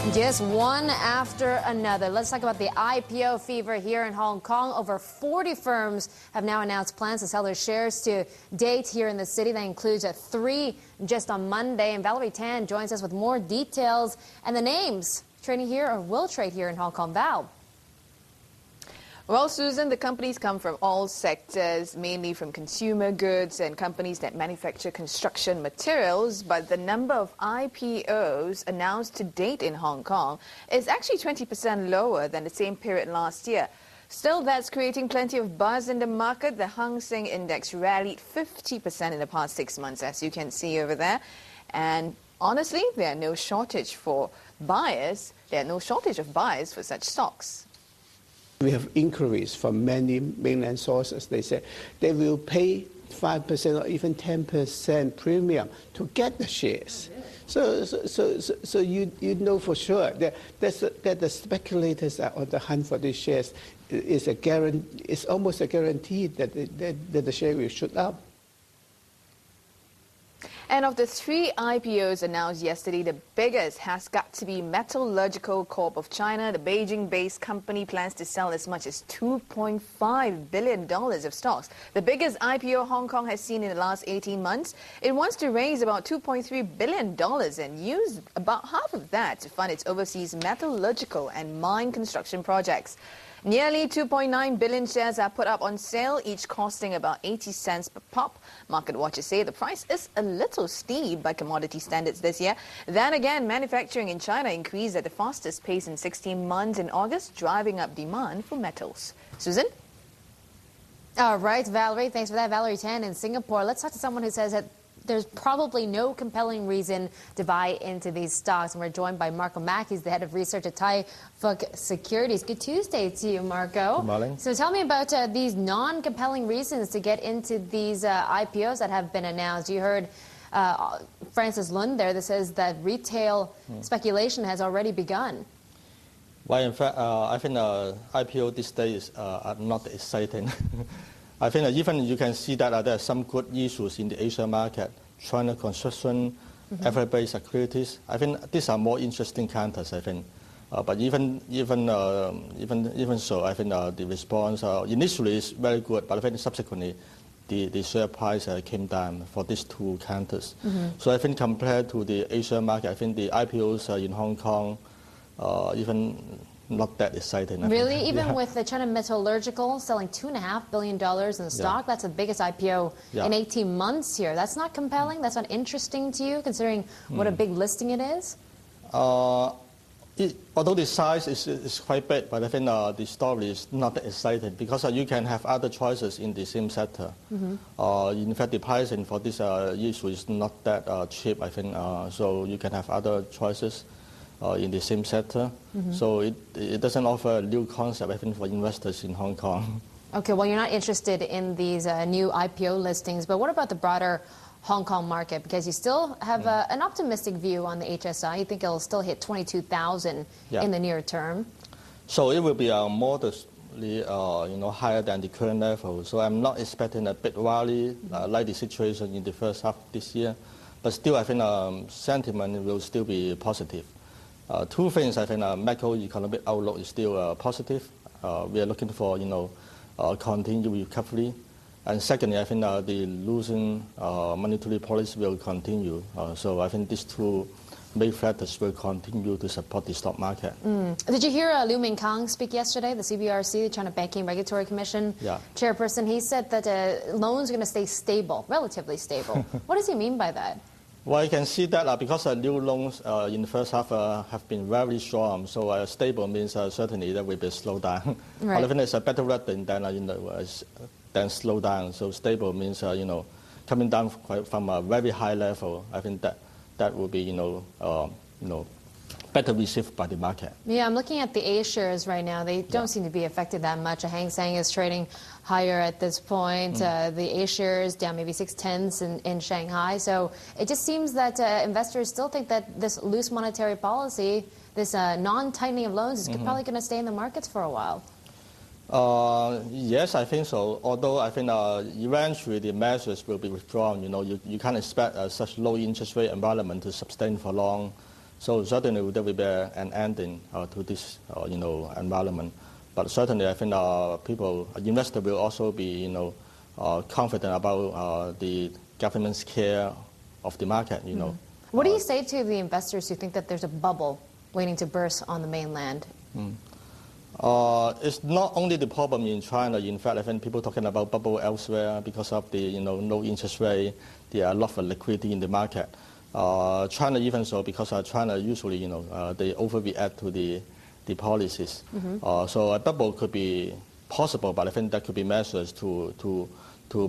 Just one after another. Let's talk about the IPO fever here in Hong Kong. Over 40 firms have now announced plans to sell their shares to date here in the city. That includes 3 just on Monday. And Valerie Tan joins us with more details and the names trading here or will trade here in Hong Kong. Val. Well, Susan, the companies come from all sectors, mainly from consumer goods and companies that manufacture construction materials. But the number of IPOs announced to date in Hong Kong is actually 20% lower than the same period last year. Still, that's creating plenty of buzz in the market. The Hang Seng Index rallied 50% in the past 6 months, as you can see over there. And honestly, there are no shortage for buyers. There are no shortage of buyers for such stocks. We have inquiries from many mainland sources. They say they will pay 5% or even 10% premium to get the shares. So you know for sure that the speculators are on the hunt for these shares. It's almost a guarantee that the share will shoot up. And of the 3 IPOs announced yesterday, the biggest has got to be Metallurgical Corp of China. The Beijing-based company plans to sell as much as $2.5 billion of stocks. The biggest IPO Hong Kong has seen in the last 18 months. It wants to raise about $2.3 billion and use about half of that to fund its overseas metallurgical and mine construction projects. Nearly 2.9 billion shares are put up on sale, each costing about 80 cents per pop. Market watchers say the price is a little steep by commodity standards this year. Then again, manufacturing in China increased at the fastest pace in 16 months in August, driving up demand for metals. Susan? All right, Valerie. Thanks for that. Valerie Tan in Singapore. Let's talk to someone who says that there's probably no compelling reason to buy into these stocks. And we're joined by Marco Mack. He's the head of research at Tai Fook Securities. Good Tuesday to you, Marco. Good morning. So tell me about these non-compelling reasons to get into these IPOs that have been announced. You heard Francis Lund there that says that retail speculation has already begun. Well, in fact, I think IPO these days are not exciting. I think even you can see that there are some good issues in the Asia market, China construction, FIB securities. I think these are more interesting counters, I think. But even so, I think the response initially is very good, but I think subsequently the share price came down for these 2 counters. So I think compared to the Asia market, I think the IPOs in Hong Kong even not that exciting. Really? Even with the China Metallurgical selling $2.5 billion in stock, that's the biggest IPO in 18 months here. That's not compelling? That's not interesting to you, considering what a big listing it is? Although the size is quite big, but I think the story is not that exciting because you can have other choices in the same sector. In fact, the pricing for this issue is not that cheap, I think, so you can have other choices in the same sector. So it doesn't offer a new concept, I think, for investors in Hong Kong. Okay, well, you're not interested in these new IPO listings, but what about the broader Hong Kong market? Because you still have an optimistic view on the HSI. You think it'll still hit 22,000 in the near term? So it will be modestly higher than the current level. So I'm not expecting a big rally like the situation in the first half of this year. But still, I think sentiment will still be positive. 2 things, I think macroeconomic outlook is still positive. We are looking for, continued recovery. And secondly, I think the losing monetary policy will continue. So I think these 2 main factors will continue to support the stock market. Did you hear Liu Mingkang speak yesterday, the CBRC, the China Banking Regulatory Commission chairperson? He said that loans are going to stay stable, relatively stable. What does he mean by that? Well, you can see that because new loans in the first half have been very strong. So stable means certainly there will be a slowdown. Right. I think it's a better word than slow down. So stable means coming down from a very high level. I think that will be better received by the market. Yeah, I'm looking at the A shares right now. They don't seem to be affected that much. Hang Seng is trading higher at this point. The A shares down maybe 0.6 in Shanghai. So it just seems that investors still think that this loose monetary policy, this non-tightening of loans, is probably going to stay in the markets for a while. Yes, I think so. Although I think eventually the measures will be withdrawn. You can't expect such low interest rate environment to sustain for long. So certainly there will be an ending to this environment. But certainly I think investors will also be confident about the government's care of the market. What do you say to the investors who think that there's a bubble waiting to burst on the mainland? It's not only the problem in China. In fact, I think people talking about bubble elsewhere because of the low interest rate. There are a lot of liquidity in the market. China even so, because China usually they overreact to the policies. So a bubble could be possible, but I think there could be measures to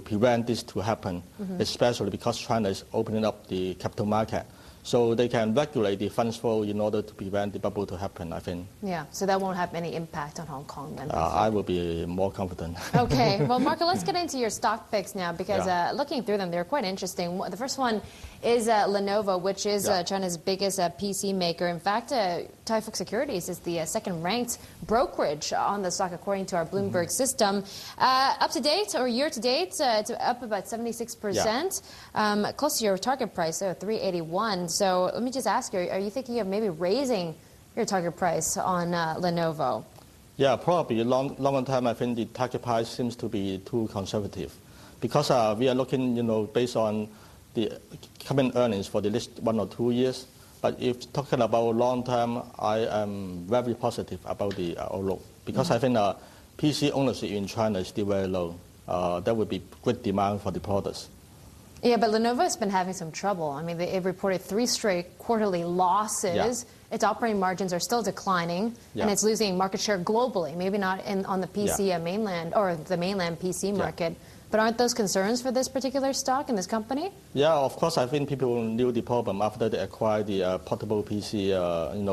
prevent this to happen, especially because China is opening up the capital market. So they can regulate the funds flow in order to prevent the bubble to happen, I think. Yeah, so that won't have any impact on Hong Kong then? I will be more confident. Okay, well, Marco, let's get into your stock picks now because looking through them, they're quite interesting. The first one is Lenovo, which is China's biggest PC maker. In fact, Tai Fook Securities is the second-ranked brokerage on the stock according to our Bloomberg system. Up to date, or year to date, it's up about 76%, close to your target price, so 381. So let me just ask you, are you thinking of maybe raising your target price on Lenovo? Yeah, probably. Longer term, I think the target price seems to be too conservative because we are looking, based on the coming earnings for the next 1 or 2 years. But if talking about long term, I am very positive about the outlook because I think PC ownership in China is still very low. There will be great demand for the products. Yeah, but Lenovo has been having some trouble. I mean, they've reported 3 straight quarterly losses. Its operating margins are still declining, and it's losing market share globally. Maybe not on the PC mainland or the mainland PC market. But aren't those concerns for this particular stock in this company? Yeah, of course. I think people knew the problem after they acquired the portable PC,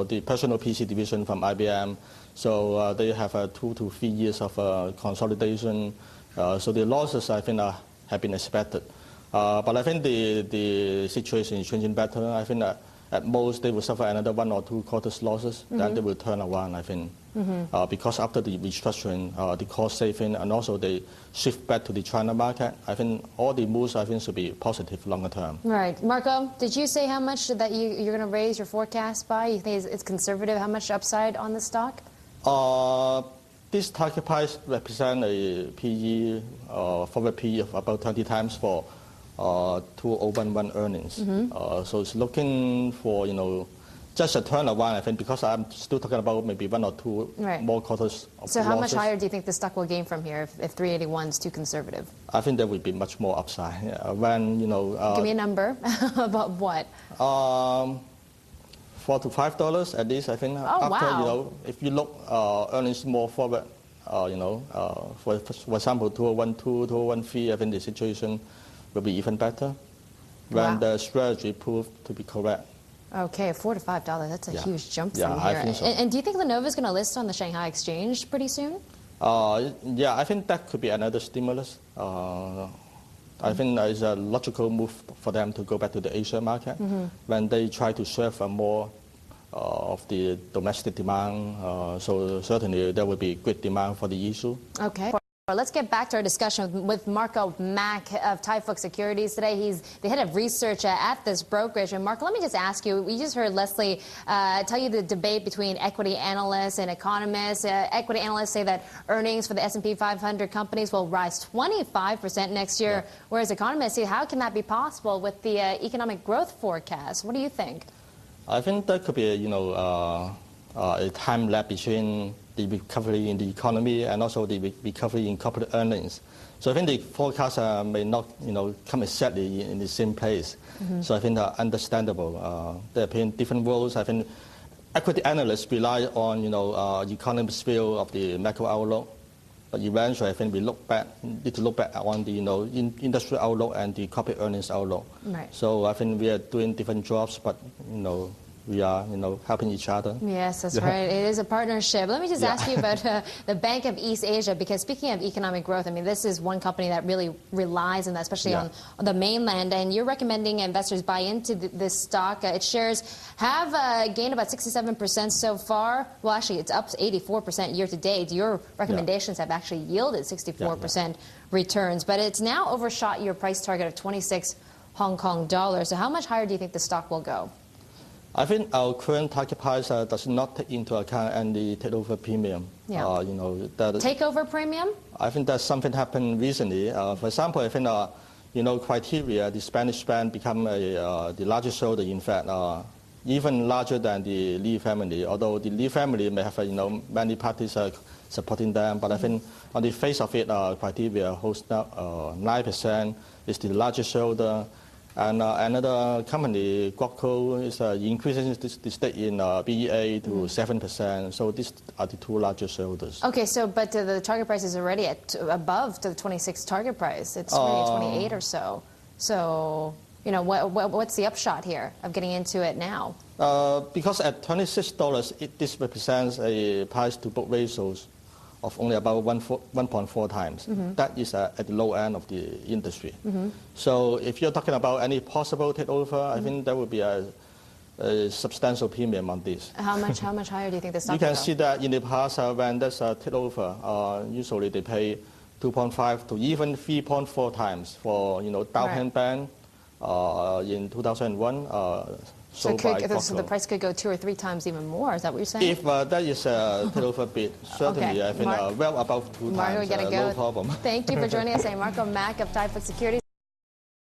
the personal PC division from IBM. So they have 2 to 3 years of consolidation. So the losses, I think, have been expected. But I think the situation is changing better. I think at most they will suffer another 1 or 2 quarters losses. Then they will turn around, I think. Because after the restructuring, the cost saving, and also they shift back to the China market, I think all the moves, I think, should be positive longer term. Right. Marco, did you say how much that you're going to raise your forecast by? You think it's conservative? How much upside on the stock? This target price represents a PE, forward PE of about 20 times for 2011 earnings. So it's looking for, just a turnaround, I think, because I'm still talking about maybe 1 or 2 more quarters of So how losses. much higher do you think the stock will gain from here if 381 is too conservative? I think there will be much more upside. When, give me a number. About what? $4 to $5 at least, I think. Oh, after, wow. If you look earnings more forward, for example, 2012, 2013, I think the situation will be even better when the strategy proved to be correct. Okay, $4 to $5. That's a huge jump from here. I think so. And do you think Lenovo is going to list on the Shanghai Exchange pretty soon? I think that could be another stimulus. I think it's a logical move for them to go back to the Asia market when they try to serve more of the domestic demand. So certainly there will be great demand for the issue. Okay. Let's get back to our discussion with Marco Mack of Tai Fook Securities today. He's the head of research at this brokerage. And Marco, let me just ask you, we just heard Leslie tell you the debate between equity analysts and economists. Equity analysts say that earnings for the S&P 500 companies will rise 25% next year, whereas economists say, how can that be possible with the economic growth forecast? What do you think? I think there could be a time lag between the recovery in the economy and also the recovery in corporate earnings. So I think the forecasts may not, come exactly in the same place. So I think they're understandable. They're playing different roles. I think equity analysts rely on, economists' view of the macro outlook. But eventually, I think we need to look back on the, industrial outlook and the corporate earnings outlook. Right. So I think we are doing different jobs, but, we are, helping each other. Yes, that's right. It is a partnership. Let me just ask you about the Bank of East Asia, because speaking of economic growth, I mean, this is one company that really relies on that, especially on the mainland. And you're recommending investors buy into this stock. Its shares have gained about 67% so far. Well, actually, it's up 84% year to date. Your recommendations have actually yielded 64% returns. But it's now overshot your price target of 26 Hong Kong dollars. So how much higher do you think the stock will go? I think our current target price does not take into account any takeover premium. Yeah. That Takeover premium? I think that something happened recently. For example, I think criteria, the Spanish bank become the largest shareholder. In fact, even larger than the Lee family. Although the Lee family may have many parties supporting them, but I think on the face of it, criteria holds now 9%. Is the largest shareholder. And another company, Guoco, is increasing the stake in BEA to 7%. So these are the two largest shareholders. Okay, but the target price is already above the 26 target price. It's already 28 or so. So, what's the upshot here of getting into it now? Because at $26, this represents a price-to-book ratios of only about 1.4 times. Mm-hmm. That is at the low end of the industry. Mm-hmm. So if you're talking about any possible takeover, I think there would be a substantial premium on this. How much higher do you think the stock You can see that in the past when there's a takeover, usually they pay 2.5 to even 3.4 times for Dow Hand Bank in 2001. So the price could go 2 or 3 times even more. Is that what you're saying? If that is a takeover bid, certainly I think well above 2 times, no problem. Thank you for joining us, Marco Mack of Thai Fook Securities.